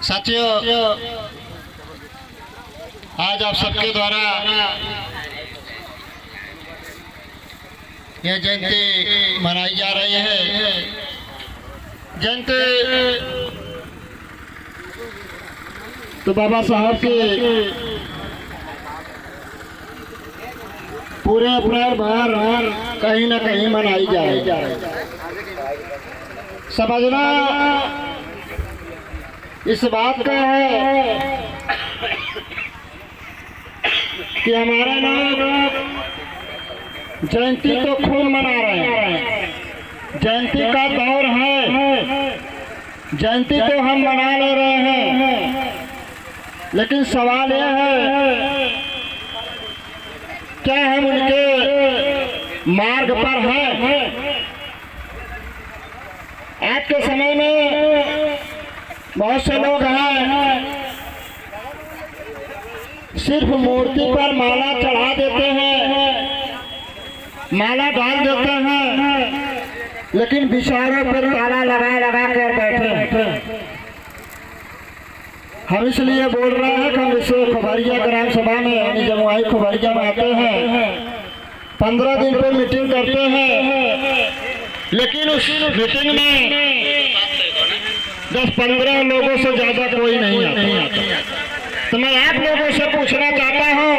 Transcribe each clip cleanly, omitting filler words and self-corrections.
साथियों, आज आप सबके द्वारा यह जयंती मनाई जा रही है। जयंती तो बाबा साहब के पूरे अप्रैल भर कहीं ना कहीं मनाई जा रही है। समझना इस बात का है कि हमारे लोग जयंती तो खूब मना रहे हैं, जयंती का दौर है, जयंती तो हम मना ले रहे हैं, लेकिन सवाल यह है क्या हम उनके मार्ग पर हैं? आज के समय में बहुत से लोग हैं सिर्फ मूर्ति पर माला चढ़ा देते हैं, माला डाल देते हैं, लेकिन विचारों पर ताला लगा कर बैठे। हम इसलिए बोल रहे हैं कि हम इसे खोबरिया ग्राम सभा में यानी जमुआई खोबरिया में आते हैं, 15 दिन पे मीटिंग करते हैं, लेकिन उस मीटिंग में 10-15 लोगों से ज्यादा कोई नहीं आता। तो मैं आप लोगों से पूछना चाहता हूँ,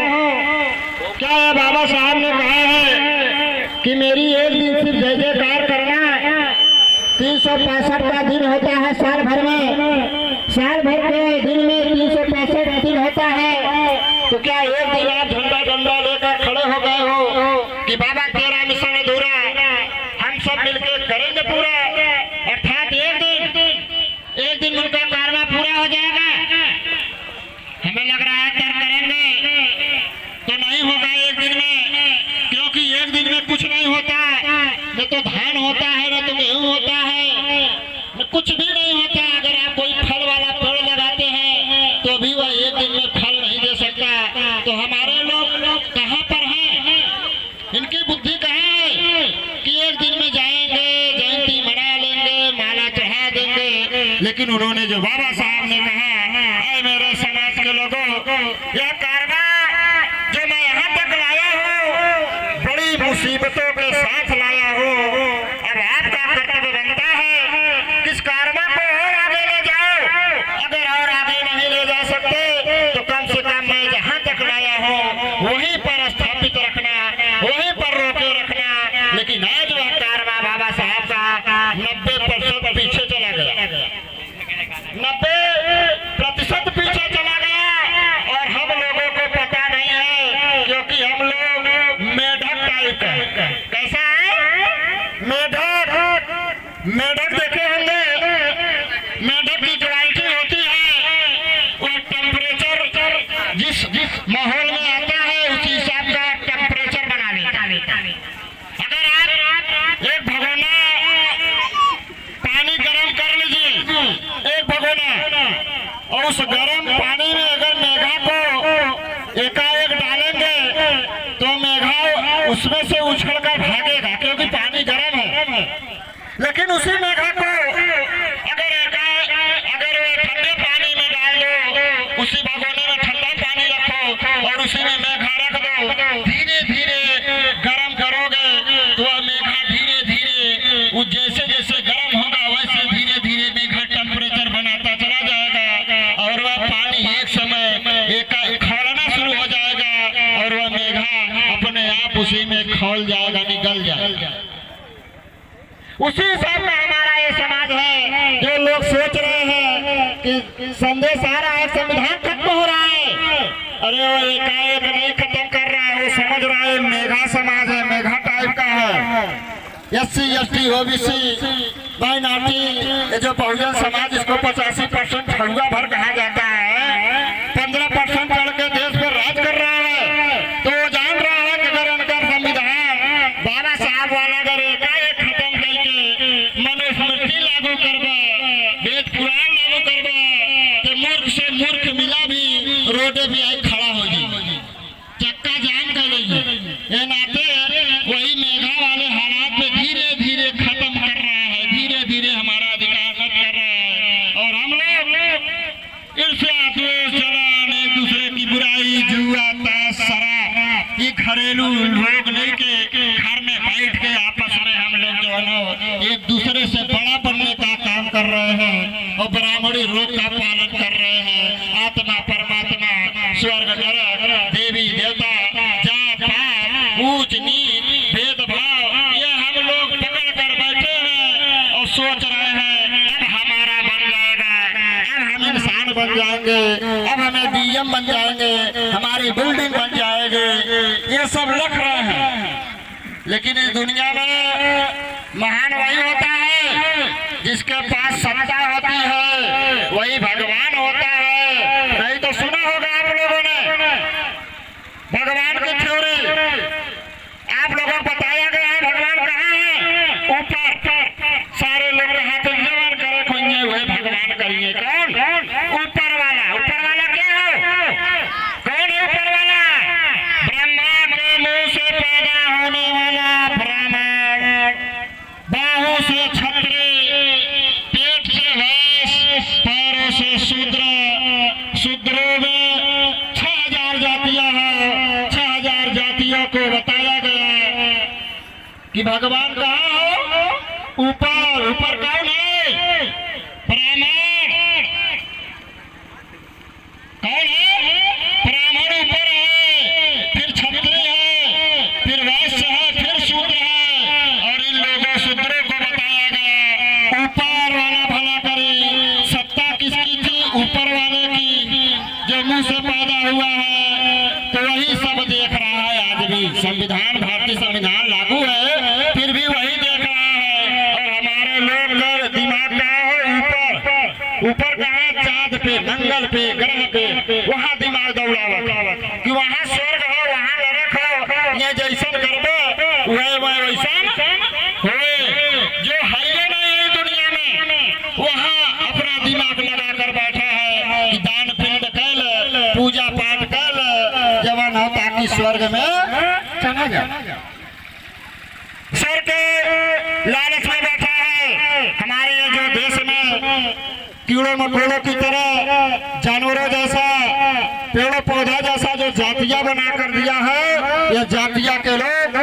क्या ये बाबा साहब ने कहा है कि मेरी एक दिन सिर्फ जय जयकार करना 365 का दिन होता है साल भर में, साल भर के दिन में 365 दिन होता है, तो क्या एक दिन आप झंडा लेकर खड़े हो गए हो कि बाबा तेरा मिशन अधूरा, हम सब मिलकर करेंगे पूरा, अर्थात एक दिन उनका कारवा पूरा हो जाएगा? हमें लग रहा है करेंगे तो नहीं होगा एक दिन में, क्योंकि एक दिन में कुछ नहीं होता, न तो धान होता है, न तो गेहूं होता है, न कुछ भी नहीं होता। अगर आप कोई फल वाला पेड़ लगाते हैं तो भी वह एक दिन में फल नहीं दे सकता। तो हमारे लोग कहाँ पर हैं? इनकी बुद्धि कहाँ है कि एक दिन में जाएंगे, जयंती मना लेंगे, माला चढ़ा देंगे, लेकिन उन्होंने जो बाबा साहब ने कहा, ऐ मेरे समाज के लोगों, यह कारवा जो मैं यहाँ तक लाया हूँ, बड़ी मुसीबतों के साथ लाया हूँ। अब आपका कर्तव्य बनता है किस कारवा को और आगे ले जाओ। अगर और आगे नहीं ले जा सकते तो कम से कम मैं जहाँ तक लाया हूँ वहीं पर स्थापित रखना, वहीं पर रोके रखना। लेकिन आज वह कारवा बाबा साहब का 90% पीछे चला गया, 90% पीछे चला गया, और हम लोगों को पता नहीं है, क्योंकि हम लोग मेढक टाइप है। कैसा है? मेढक देखे होंगे, मेढक की क्वालिटी होती है, वो टेम्परेचर जिस माहौल में आता है उसी हिसाब का टेम्परेचर बना लेता है। अगर आप एक भगोना पानी गर्म कर लीजिए, एक भगोना, और उस गर्म पानी में अगर मेघा को एकाएक डालेंगे तो मेघा उसमें से उछल कर भागेगा, क्योंकि पानी गर्म है। लेकिन उसी मेघा को अगर वो ठंडे पानी में डाल दो, उसी भगोने में ठंडा पानी रखो और उसी में मेघा रख दो, धीरे धीरे गर्म करोगे तो वह मेघा धीरे धीरे जैसे जैसे गर्म होगा वैसे धीरे धीरे मेघा टेम्परेचर बनाता चला जाएगा, और वह पानी एक समय खौलना शुरू हो जाएगा, और वह मेघा अपने आप उसी में खौल जाएगा, निकल जाएगा। उसी हिसाब में हमारा ये समाज है। जो लोग सोच रहे हैं कि संदेश आ रहा है, संविधान खत्म हो रहा है, अरे वो एकाएक नहीं खत्म कर रहा है, वो समझ रहा है मेघा समाज है, मेघा टाइप का है। SC ST OBC माइनॉरिटी, ये जो बहुजन समाज, इसको 85% हड़ुआ भर कहा जाता है, 15% चढ़ के देश पर राज कर रहा है। तो वो जान रहा है कि अगर उनका संविधान बाबा साहब वाला अगर एकाएक खत्म करके मनुस्मृति लागू करवा, वेद पुराण लागू करवा, तो मूर्ख से मूर्ख मिला भी रोडे भी आई खड़ा हो जाए, चक्का जाम कर लेगी। ये नाते वही मेघा वाले हालात में धीरे धीरे खत्म कर रहा है, धीरे धीरे हमारा अधिकार नष्ट कर रहा है, और हम लोग ईर्ष्या द्वेष जलन एक दूसरे की बुराई जुआ ताश शराब ये घरेलू लोग नहीं के घर में बैठ के आपस में हम लोग जो है ना एक दूसरे से बड़ा बनने का काम कर रहे हैं और ब्राह्मणी रोग का पालन कर रहे हैं। आत्मा परमात्मा स्वर्ग नरक देवी देवता जात पात ऊंच नीच भेदभाव ये हम लोग पकड़ कर बैठे हैं और सोच रहे हैं अब हमारा बन जाएगा, अब हम इंसान बन जाएंगे, अब हमें डीएम बन जाएंगे, हमारी बिल्डिंग बन जाएगी, ये सब लिख रहे हैं। लेकिन इस दुनिया में महान वही होता है जिसके पास सत्ता होती है, वही भगवान होता है। नहीं तो सुना होगा आप लोगों ने भगवान की थ्योरी, आप लोगों को बताया गया है भगवान कहाँ है, ऊपर। सारे लोग हाथ जवान करे खोइए वही भगवान करिए। कौन? ऊपर वाला। ऊपर वाला क्या है? कौन है ऊपर वाला? ब्रह्मा के मुंह से पैदा होने वाला ब्राह्मण, बाहों से क्षत्रिय, पेट से वैश्य, पैरों से शूद्र। शूद्रों में 6000 जातियां हैं। 6000 जातियों को बताया गया कि भगवान कहाँ हो? ऊपर। ऊपर कौन है? ब्राह्मण। कौन है? ब्राह्मण ऊपर है, फिर क्षत्रिय है, फिर वैश्य है, फिर शूद्र है। और इन लोगों शूद्रों को बताया गया ऊपर वाला भला करे। सत्ता किसकी थी? ऊपर वाले की, जो मुंह से पैदा हुआ है। तो वही सब देख रहा है। आज भी संविधान, भारतीय संविधान लागू है, फिर भी वही देख रहा है। और हमारे लोग दिमाग कहाँ है? ऊपर। ऊपर कहाँ? चांद पे, मंगल पे, ग्रह पे, वहाँ दिमाग दौड़ावत कि वहाँ स्वर्ग हो, वहाँ नरक हो, ये जैसन करबो वैसन होए। जो है ही नहीं है दुनिया में, वहाँ अपना दिमाग लगा कर बैठा है कि दान पिंड कैल, पूजा पाठ कैल, जवान हो ताकि स्वर्ग में चला जाए। सर के लालच में बैठा है। हमारे ये जो देश में कीड़ों मकोड़ों की तरह जानवरों जैसा, पेड़ों पौधा जैसा जो जातियां बना कर दिया है, ये जातियां के लोग